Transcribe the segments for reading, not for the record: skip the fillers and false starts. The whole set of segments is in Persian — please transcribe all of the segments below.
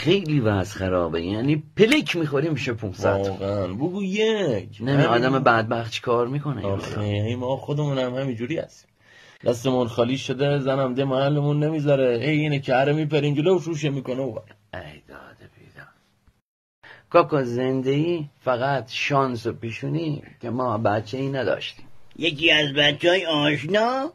خیلی وضع خرابه، یعنی پلک میخوریم میشه 500. واقعا بگو یک. نمی آدم بدبخت چی کار میکنه؟ آخه ما خودمون هم همینجوری هستیم، دستمون خالی شده، زنم ده محلمون نمیذاره، اینه که هره میپرین جلو و شوشه میکنه و ای داده بیدم. کاکا زندگی فقط شانس و پیشونی که ما بچه ای نداشتیم. یکی از بچهای آشنا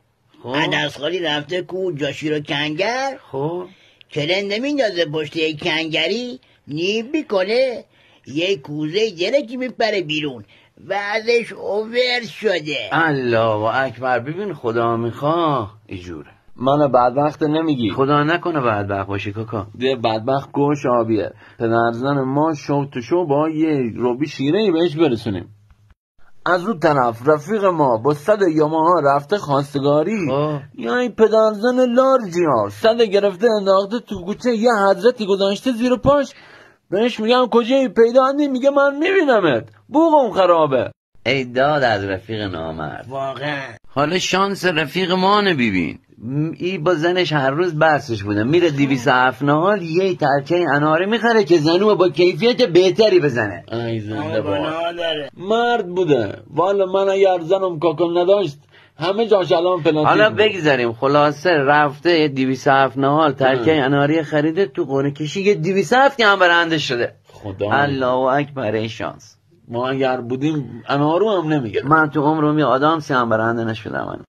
عدسخالی رفته کو جاشی رو کنگر، خب کرن نمیندازه پشت یک کنگری، نیب میکنه یک کوزه جرکی میپره بیرون و ازش اوور شده. الله اکبر. ببین خدا میخواه ایجوره. من بدبخت نمیگی؟ خدا نکنه بدبخت باشی کاکا. ده بدبخت گوش آبیه. پدرزن ما شو تو شو با یه روبی شیرهی بهش برسونیم. از اون طرف رفیق ما با 100 یاماها رفته خواستگاری، یعنی پدرزن لارجی ها 100 گرفته انداخته تو کوچه، یه حضرتی گذاشته زیر پاش، بهش میگم کجایی پیدا هندی، میگه من میبینمت، بوغم خرابه. ای داد از رفیق نامرد. واقعا حالا شانس رفیق ما نبیبین، ای با زنش هر روز بحثش بوده، میره 207 نهال یه ترکه اناره میخره که زنو با کیفیت بهتری بزنه. ای زنده بار مرد بوده. والا من اگر زنم کاکل نداشت همه جاش الان پلانتی. حالا بگذاریم خلاصه رفته 207 نهال ترکه اناری خریده، تو قرعه کشی یه 207 که هم برنده شده. خدا الله اکبر. ای شانس. ما اگر بودیم انارو هم نمیگه. من تو عمرم یه آدم سی هم برنده نشدم.